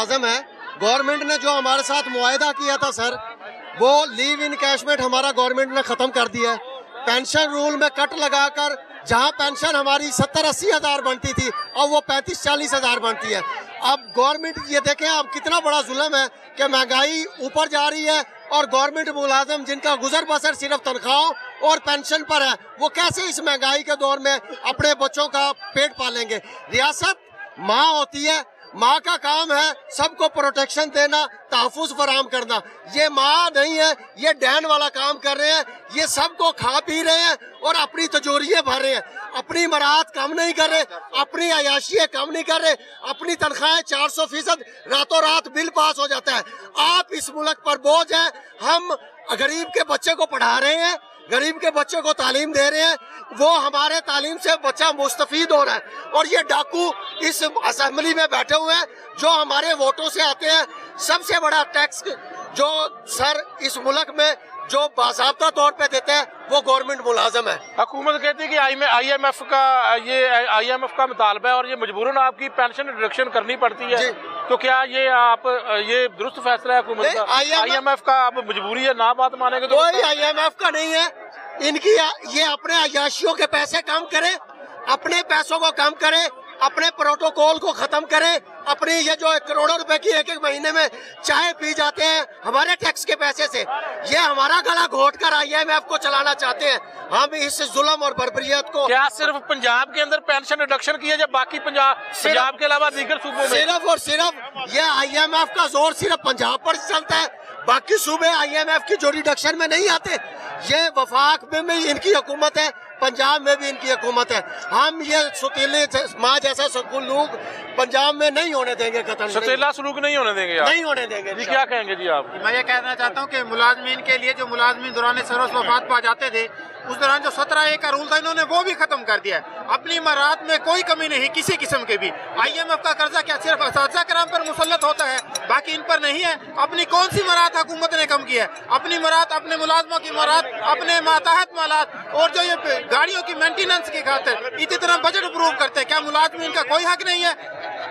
मुलाजिम है, गवर्नमेंट ने जो हमारे साथ मुआहदा किया था सर, वो लीव इनकैशमेंट हमारा गवर्नमेंट ने ख़त्म कर दिया है। पेंशन रूल में कट लगाकर जहां पेंशन हमारी 70-80 हज़ार बनती थी, अब वो 35-40 हज़ार बनती है। अब गवर्नमेंट ये देखें अब कितना बड़ा जुल्म है कि महंगाई ऊपर जा रही है और गवर्नमेंट मुलाजिम जिनका गुजर बसर सिर्फ तनख्वाहों और पेंशन पर है, वो कैसे इस महंगाई के दौर में अपने बच्चों का पेट पालेंगे। रियासत माँ होती है, माँ का काम है सबको प्रोटेक्शन देना, तहफ़्फ़ुज़ फराहम करना। ये माँ नहीं है, ये डैन वाला काम कर रहे हैं, ये सबको खा पी रहे हैं और अपनी तिजोरियाँ भर रहे हैं। अपनी मराहत कम नहीं कर रहे, अपनी अयाशियाँ कम नहीं कर रहे, अपनी तनख्वाहें 400% रातों रात बिल पास हो जाता है। आप इस मुल्क पर बोझ हैं, हम गरीब के बच्चे को पढ़ा रहे हैं, गरीब के बच्चे को तालीम दे रहे हैं, वो हमारे तालीम से बच्चा मुस्तफीद हो रहा है। और ये डाकू इस असेंबली में बैठे हुए हैं जो हमारे वोटों से आते हैं। सबसे बड़ा टैक्स जो सर इस मुल्क में जो बाज़ाब्ता तौर पे देते हैं वो गवर्नमेंट मुलाजिम है। हुकूमत कहती है कि IMF का मुतालबा है और ये मजबूरन आपकी पेंशन रिडक्शन करनी पड़ती है, तो क्या ये दुरुस्त फैसला है हुकूमत का? IMF का अब मजबूरी है, ना बात मानेंगे तो? कोई IMF का नहीं है, इनकी ये अपने अयाशियों के पैसे कम करे, अपने पैसों को कम करे, अपने प्रोटोकॉल को खत्म करें, अपनी ये जो करोड़ों रुपए की एक महीने में चाय पी जाते हैं हमारे टैक्स के पैसे से, ये हमारा गला घोट कर IMF को चलाना चाहते हैं। हम इस जुल्म और बर्बरियत को क्या सिर्फ पंजाब के अंदर पेंशन रिडक्शन की है या बाकी पंजाब के अलावा दीगर सूबों में? सिर्फ और सिर्फ ये IMF का जोर सिर्फ पंजाब पर चलता है, बाकी सूबे IMF की जो रिडक्शन में नहीं आते। ये वफाक में भी इनकी हुकूमत है, पंजाब में भी इनकी हुकूमत है। हम ये सुतीले माँ जैसा सलूक पंजाब में नहीं होने देंगे, कतई सतीला सलूक नहीं होने देंगे आप? नहीं होने देंगे जी। क्या कहेंगे जी आप? मैं ये कहना चाहता हूँ कि मुलाजमीन के लिए जो मुलाजमीन दौरान सरोस वफात पा जाते थे, उस दौरान जो 17A का रूल था इन्होंने वो भी खत्म कर दिया है। अपनी मराहत में कोई कमी नहीं किसी किस्म के भी। IMF का कर्जा क्या सिर्फ असातिज़ा कराम पर मुसल्लत होता है, बाकी इन पर नहीं है? अपनी कौन सी मराहत हुकूमत ने कम की है? अपनी मराहत, अपने मुलाजमों की मराहत, अपने मातहत मालात और जो ये गाड़ियों की मेंटेनेंस की खातिर इतनी तरह बजट अप्रूव करते हैं, क्या मुलाजमीन का कोई हक नहीं है?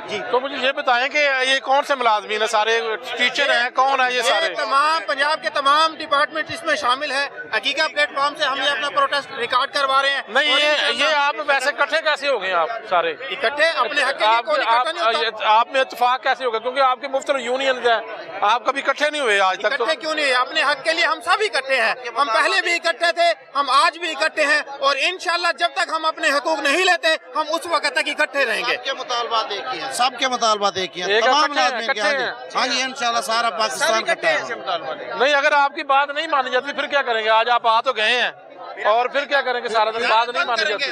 जी, तो मुझे ये बताएं कि ये कौन से मुलाजमीन है? सारे टीचर हैं, कौन है ये सारे? तमाम पंजाब के तमाम डिपार्टमेंट इसमें शामिल है। हकीका प्लेटफॉर्म से हम ये अपना प्रोटेस्ट रिकॉर्ड करवा रहे हैं। नहीं, ये आप वैसे इकट्ठे कैसे हो गए? आप सारे इकट्ठे अपने हक के लिए कौन इकट्ठा नहीं होता? आप में इत्तेफाक कैसे होगा? क्योंकि आपके मुफ्तलिफ यूनियन है, आप कभी इकट्ठे नहीं हुए आज तक? इकट्ठे क्यों नहीं है? अपने हक के लिए हम सब इकट्ठे हैं। हम पहले भी इकट्ठे थे, हम आज भी इकट्ठे हैं और इंशाल्लाह जब तक हम अपने हकूक नहीं लेते हम उस वक्त तक इकट्ठे रहेंगे। सबके मुतालबात एक ही हैं, सबके मुतालबात एक ही हैं, तमाम मुलाजमीन के। हाँ जी, इंशाल्लाह सारा पाकिस्तान इकट्ठा है। नहीं, अगर आपकी बात नहीं मानी जाती फिर क्या करेंगे? आज आप आ तो गए हैं और फिर क्या करेंगे? सारा दिन बात नहीं मानी जाती।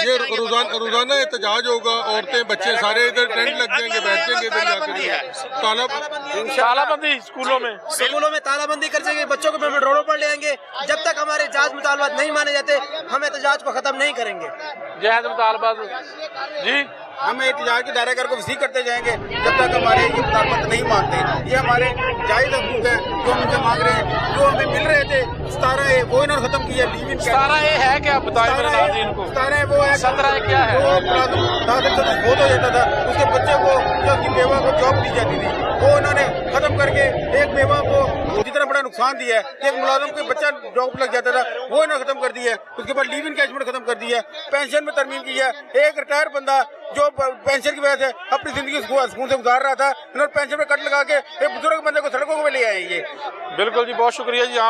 ये रोजाना एहतजाज होगा, औरतें बच्चे सारे इधर टेंट लग जाएंगे, बैठ जाएंगे इधर जाकर। तालाबंदी स्कूलों में तालाबंदी कर देंगे, बच्चों को पेमेंट रोडों पर ले आएंगे। जब तक हमारे एहतजाज मुतालबात नहीं माने जाते हम एहतजाज को खत्म नहीं करेंगे। जहद मुतालबात जी, हम एहतजाज की दायरा को वसी करते जाएंगे जब तक हमारे ये मुतालबात नहीं मानते। ये हमारे जायज़ हकूक है जो हम इनसे मांग रहे हैं, जो हमें मिल रहे थे। 17A वो इन्होंने खत्म किया। 17A है क्या? बताएं मेरे नाज़रीन को। 17A वो है। 17A क्या है? बहुत हो जाता था, उसके बच्चे को या उसकी बेवा को जॉब दी जाती थी, वो इन्होंने खत्म करके एक बेवा को जितना बड़ा नुकसान दिया है। एक मुलाजिम को बच्चा जॉब लग जाता था, वो इन्होंने खत्म कर दिया है। उसके बाद लीव इनकैशमेंट खत्म कर दिया है। पेंशन में तरमीम की है। एक रिटायर बंदा जो पेंशन की वजह से अपनी जिंदगी सुकून से गुजार रहा था, इन्होंने पेंशन में कट लगा के एक बुजुर्ग बंदे को सड़कों में ले आए। ये बिल्कुल जी, बहुत शुक्रिया जी। आप